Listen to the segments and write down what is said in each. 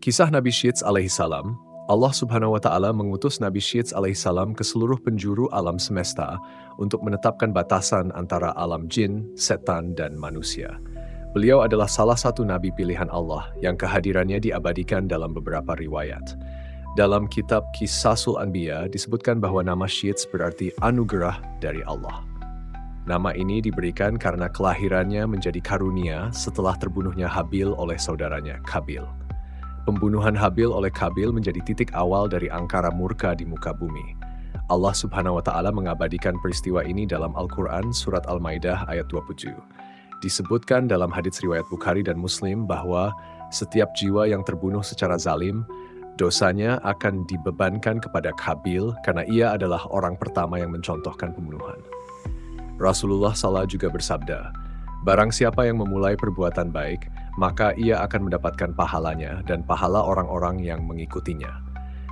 Kisah Nabi Syits alaihissalam, Allah subhanahu wa ta'ala mengutus Nabi Syits alaihissalam ke seluruh penjuru alam semesta untuk menetapkan batasan antara alam jin, setan, dan manusia. Beliau adalah salah satu nabi pilihan Allah yang kehadirannya diabadikan dalam beberapa riwayat. Dalam kitab Qisasul Anbiya disebutkan bahwa nama Syits berarti anugerah dari Allah. Nama ini diberikan karena kelahirannya menjadi karunia setelah terbunuhnya Habil oleh saudaranya Qabil. Pembunuhan Habil oleh Qabil menjadi titik awal dari angkara murka di muka bumi. Allah subhanahu wa ta'ala mengabadikan peristiwa ini dalam Al-Quran surat Al-Maidah ayat 27. Disebutkan dalam hadits riwayat Bukhari dan Muslim bahwa setiap jiwa yang terbunuh secara zalim, dosanya akan dibebankan kepada Qabil karena ia adalah orang pertama yang mencontohkan pembunuhan. Rasulullah SAW juga bersabda, barang siapa yang memulai perbuatan baik, maka ia akan mendapatkan pahalanya dan pahala orang-orang yang mengikutinya.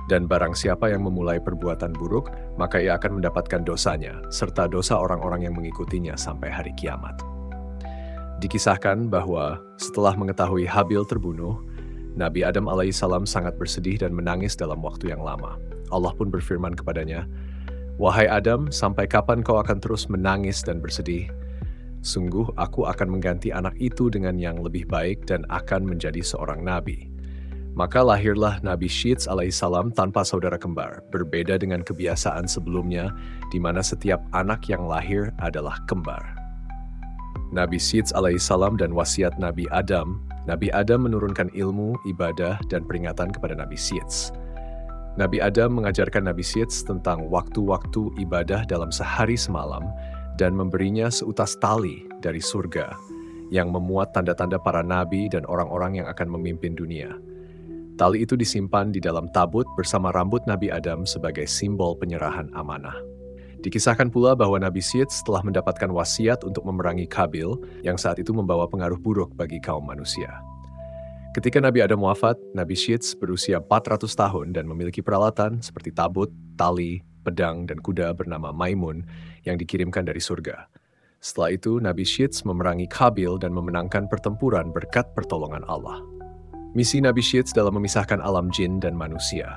Dan barang siapa yang memulai perbuatan buruk, maka ia akan mendapatkan dosanya, serta dosa orang-orang yang mengikutinya sampai hari kiamat. Dikisahkan bahwa setelah mengetahui Habil terbunuh, Nabi Adam alaihissalam sangat bersedih dan menangis dalam waktu yang lama. Allah pun berfirman kepadanya, "Wahai Adam, sampai kapan kau akan terus menangis dan bersedih? Sungguh aku akan mengganti anak itu dengan yang lebih baik dan akan menjadi seorang nabi." Maka lahirlah Nabi Syits alaihissalam tanpa saudara kembar, berbeda dengan kebiasaan sebelumnya di mana setiap anak yang lahir adalah kembar. Nabi Syits alaihissalam dan wasiat Nabi Adam menurunkan ilmu, ibadah, dan peringatan kepada Nabi Syits. Nabi Adam mengajarkan Nabi Syits tentang waktu-waktu ibadah dalam sehari semalam dan memberinya seutas tali dari surga yang memuat tanda-tanda para nabi dan orang-orang yang akan memimpin dunia. Tali itu disimpan di dalam tabut bersama rambut Nabi Adam sebagai simbol penyerahan amanah. Dikisahkan pula bahwa Nabi Syits telah mendapatkan wasiat untuk memerangi Qabil yang saat itu membawa pengaruh buruk bagi kaum manusia. Ketika Nabi Adam wafat, Nabi Syits berusia 400 tahun dan memiliki peralatan seperti tabut, tali, pedang, dan kuda bernama Maimun yang dikirimkan dari surga. Setelah itu, Nabi Syits memerangi Qabil dan memenangkan pertempuran berkat pertolongan Allah. Misi Nabi Syits dalam memisahkan alam jin dan manusia.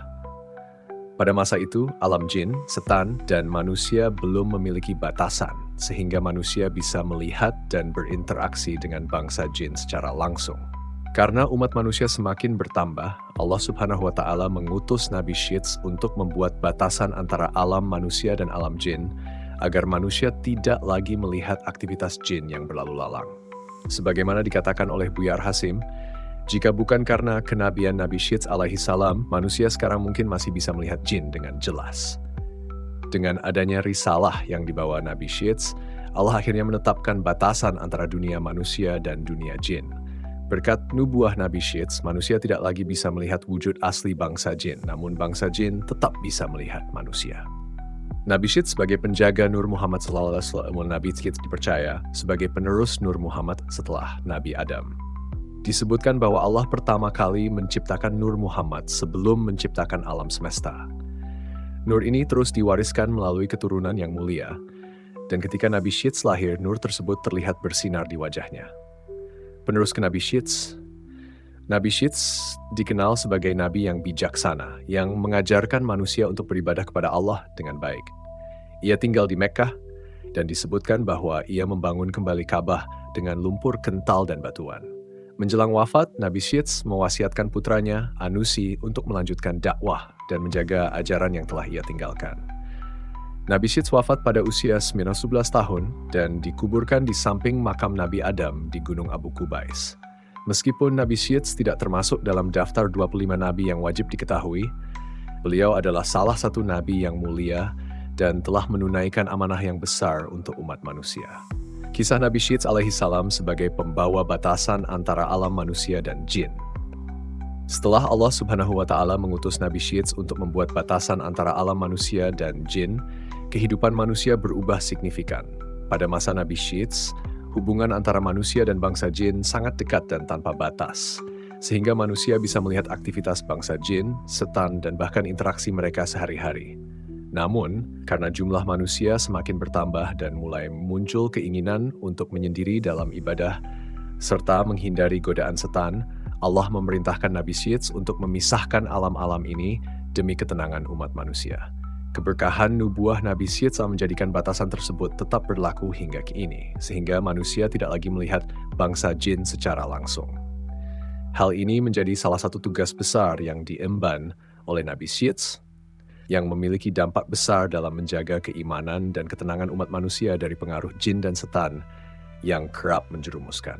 Pada masa itu, alam jin, setan, dan manusia belum memiliki batasan, sehingga manusia bisa melihat dan berinteraksi dengan bangsa jin secara langsung. Karena umat manusia semakin bertambah, Allah subhanahu wa ta'ala mengutus Nabi Syits untuk membuat batasan antara alam manusia dan alam jin, agar manusia tidak lagi melihat aktivitas jin yang berlalu lalang. Sebagaimana dikatakan oleh Buyar Hasim, jika bukan karena kenabian Nabi Syits alaihissalam, manusia sekarang mungkin masih bisa melihat jin dengan jelas. Dengan adanya risalah yang dibawa Nabi Syits, Allah akhirnya menetapkan batasan antara dunia manusia dan dunia jin. Berkat nubuah Nabi Syits, manusia tidak lagi bisa melihat wujud asli bangsa jin, namun bangsa jin tetap bisa melihat manusia. Nabi Syits sebagai penjaga Nur Muhammad SAW, Nabi Syits dipercaya sebagai penerus Nur Muhammad setelah Nabi Adam. Disebutkan bahwa Allah pertama kali menciptakan Nur Muhammad sebelum menciptakan alam semesta. Nur ini terus diwariskan melalui keturunan yang mulia, dan ketika Nabi Syits lahir, nur tersebut terlihat bersinar di wajahnya. Penerus ke Nabi Syits dikenal sebagai nabi yang bijaksana, yang mengajarkan manusia untuk beribadah kepada Allah dengan baik. Ia tinggal di Mekkah, dan disebutkan bahwa ia membangun kembali Ka'bah dengan lumpur kental dan batuan. Menjelang wafat, Nabi Syits mewasiatkan putranya, Anusi, untuk melanjutkan dakwah dan menjaga ajaran yang telah ia tinggalkan. Nabi Syits wafat pada usia 11 tahun dan dikuburkan di samping makam Nabi Adam di Gunung Abu Qubais. Meskipun Nabi Syits tidak termasuk dalam daftar 25 nabi yang wajib diketahui, beliau adalah salah satu nabi yang mulia dan telah menunaikan amanah yang besar untuk umat manusia. Kisah Nabi Syits alaihissalam sebagai pembawa batasan antara alam manusia dan jin. Setelah Allah subhanahu wa ta'ala mengutus Nabi Syits untuk membuat batasan antara alam manusia dan jin, kehidupan manusia berubah signifikan. Pada masa Nabi Syits, hubungan antara manusia dan bangsa jin sangat dekat dan tanpa batas, sehingga manusia bisa melihat aktivitas bangsa jin, setan, dan bahkan interaksi mereka sehari-hari. Namun, karena jumlah manusia semakin bertambah dan mulai muncul keinginan untuk menyendiri dalam ibadah, serta menghindari godaan setan, Allah memerintahkan Nabi Syeds untuk memisahkan alam-alam ini demi ketenangan umat manusia. Keberkahan nubuah Nabi Syeds menjadikan batasan tersebut tetap berlaku hingga kini, sehingga manusia tidak lagi melihat bangsa jin secara langsung. Hal ini menjadi salah satu tugas besar yang diemban oleh Nabi Syeds, yang memiliki dampak besar dalam menjaga keimanan dan ketenangan umat manusia dari pengaruh jin dan setan yang kerap menjerumuskan.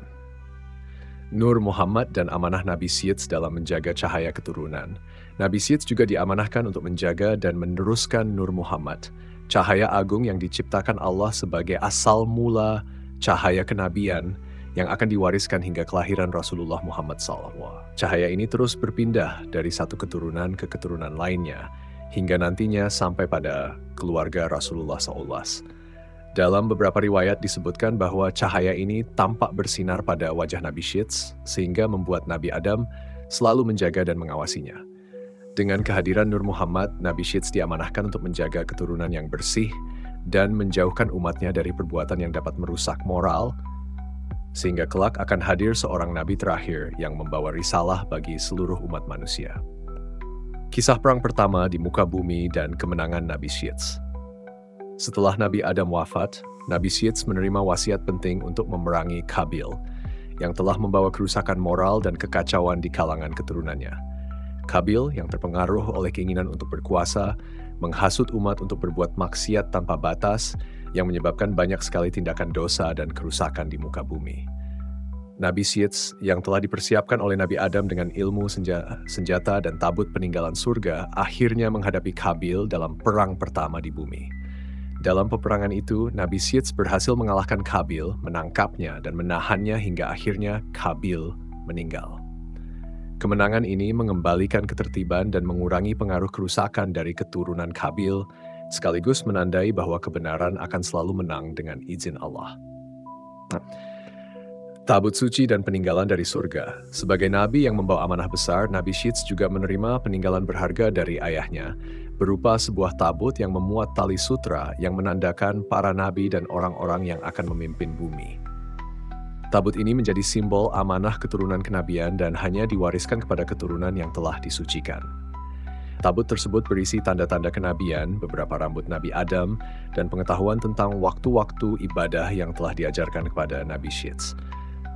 Nur Muhammad dan amanah Nabi Syeds dalam menjaga cahaya keturunan. Nabi Syeds juga diamanahkan untuk menjaga dan meneruskan Nur Muhammad, cahaya agung yang diciptakan Allah sebagai asal mula cahaya kenabian yang akan diwariskan hingga kelahiran Rasulullah Muhammad SAW. Cahaya ini terus berpindah dari satu keturunan ke keturunan lainnya, hingga nantinya sampai pada keluarga Rasulullah SAW. Dalam beberapa riwayat disebutkan bahwa cahaya ini tampak bersinar pada wajah Nabi Syeds, sehingga membuat Nabi Adam selalu menjaga dan mengawasinya. Dengan kehadiran Nur Muhammad, Nabi Syeds diamanahkan untuk menjaga keturunan yang bersih dan menjauhkan umatnya dari perbuatan yang dapat merusak moral, sehingga kelak akan hadir seorang Nabi terakhir yang membawa risalah bagi seluruh umat manusia. Kisah perang pertama di muka bumi dan kemenangan Nabi Syeds. Setelah Nabi Adam wafat, Nabi Syeds menerima wasiat penting untuk memerangi Qabil, yang telah membawa kerusakan moral dan kekacauan di kalangan keturunannya. Qabil, yang terpengaruh oleh keinginan untuk berkuasa, menghasut umat untuk berbuat maksiat tanpa batas, yang menyebabkan banyak sekali tindakan dosa dan kerusakan di muka bumi. Nabi Syeds, yang telah dipersiapkan oleh Nabi Adam dengan ilmu senjata dan tabut peninggalan surga, akhirnya menghadapi Qabil dalam perang pertama di bumi. Dalam peperangan itu, Nabi Syeds berhasil mengalahkan Qabil, menangkapnya dan menahannya hingga akhirnya Qabil meninggal. Kemenangan ini mengembalikan ketertiban dan mengurangi pengaruh kerusakan dari keturunan Qabil, sekaligus menandai bahwa kebenaran akan selalu menang dengan izin Allah. Tabut suci dan peninggalan dari surga. Sebagai nabi yang membawa amanah besar, Nabi Syeds juga menerima peninggalan berharga dari ayahnya, berupa sebuah tabut yang memuat tali sutra yang menandakan para nabi dan orang-orang yang akan memimpin bumi. Tabut ini menjadi simbol amanah keturunan kenabian dan hanya diwariskan kepada keturunan yang telah disucikan. Tabut tersebut berisi tanda-tanda kenabian, beberapa rambut Nabi Adam, dan pengetahuan tentang waktu-waktu ibadah yang telah diajarkan kepada Nabi Syeds.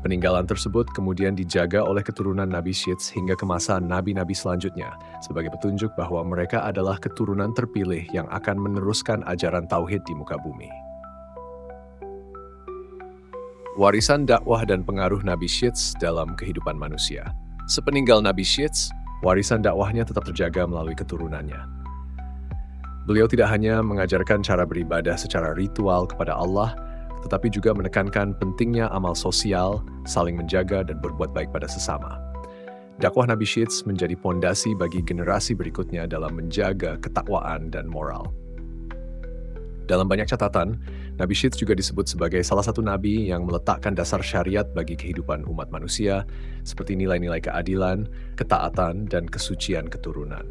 Peninggalan tersebut kemudian dijaga oleh keturunan Nabi Syeds hingga ke masa nabi-nabi selanjutnya, sebagai petunjuk bahwa mereka adalah keturunan terpilih yang akan meneruskan ajaran tauhid di muka bumi. Warisan dakwah dan pengaruh Nabi Syeds dalam kehidupan manusia. Sepeninggal Nabi Syeds, warisan dakwahnya tetap terjaga melalui keturunannya. Beliau tidak hanya mengajarkan cara beribadah secara ritual kepada Allah, tetapi juga menekankan pentingnya amal sosial, saling menjaga dan berbuat baik pada sesama. Dakwah Nabi Syeds menjadi pondasi bagi generasi berikutnya dalam menjaga ketakwaan dan moral. Dalam banyak catatan, Nabi Syeds juga disebut sebagai salah satu nabi yang meletakkan dasar syariat bagi kehidupan umat manusia, seperti nilai-nilai keadilan, ketaatan, dan kesucian keturunan.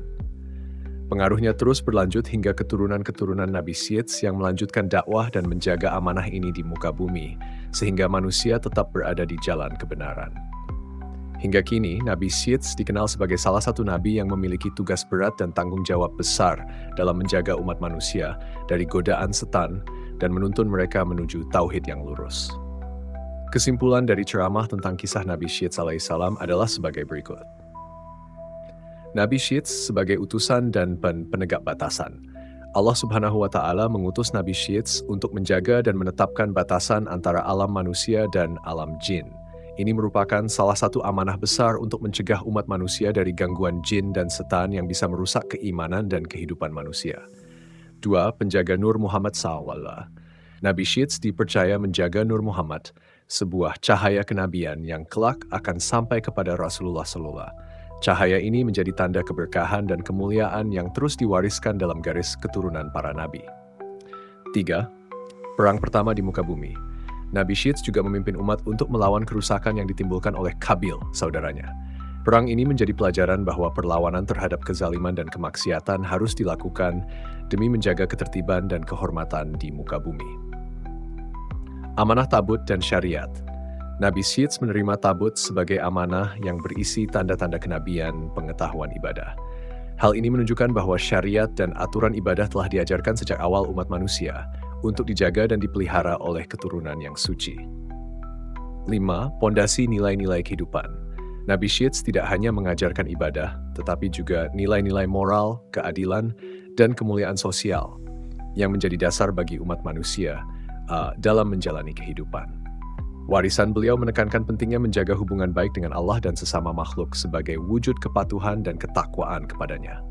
Pengaruhnya terus berlanjut hingga keturunan-keturunan Nabi Syeds yang melanjutkan dakwah dan menjaga amanah ini di muka bumi, sehingga manusia tetap berada di jalan kebenaran. Hingga kini, Nabi Syeds dikenal sebagai salah satu nabi yang memiliki tugas berat dan tanggung jawab besar dalam menjaga umat manusia dari godaan setan dan menuntun mereka menuju tauhid yang lurus. Kesimpulan dari ceramah tentang kisah Nabi Syeds alaihissalam adalah sebagai berikut. Nabi Syeds sebagai utusan dan penegak batasan. Allah Subhanahu wa Ta'ala mengutus Nabi Syeds untuk menjaga dan menetapkan batasan antara alam manusia dan alam jin. Ini merupakan salah satu amanah besar untuk mencegah umat manusia dari gangguan jin dan setan yang bisa merusak keimanan dan kehidupan manusia. 2. Penjaga Nur Muhammad SAW. Nabi Syeds dipercaya menjaga Nur Muhammad, sebuah cahaya kenabian yang kelak akan sampai kepada Rasulullah SAW. Cahaya ini menjadi tanda keberkahan dan kemuliaan yang terus diwariskan dalam garis keturunan para nabi. 3. Perang pertama di muka bumi. Nabi Syeds juga memimpin umat untuk melawan kerusakan yang ditimbulkan oleh Qabil, saudaranya. Perang ini menjadi pelajaran bahwa perlawanan terhadap kezaliman dan kemaksiatan harus dilakukan demi menjaga ketertiban dan kehormatan di muka bumi. Amanah tabut dan syariat. Nabi Syeds menerima tabut sebagai amanah yang berisi tanda-tanda kenabian pengetahuan ibadah. Hal ini menunjukkan bahwa syariat dan aturan ibadah telah diajarkan sejak awal umat manusia untuk dijaga dan dipelihara oleh keturunan yang suci. 5. Pondasi nilai-nilai kehidupan. Nabi Syeds tidak hanya mengajarkan ibadah, tetapi juga nilai-nilai moral, keadilan, dan kemuliaan sosial yang menjadi dasar bagi umat manusia dalam menjalani kehidupan. Warisan beliau menekankan pentingnya menjaga hubungan baik dengan Allah dan sesama makhluk sebagai wujud kepatuhan dan ketakwaan kepadanya.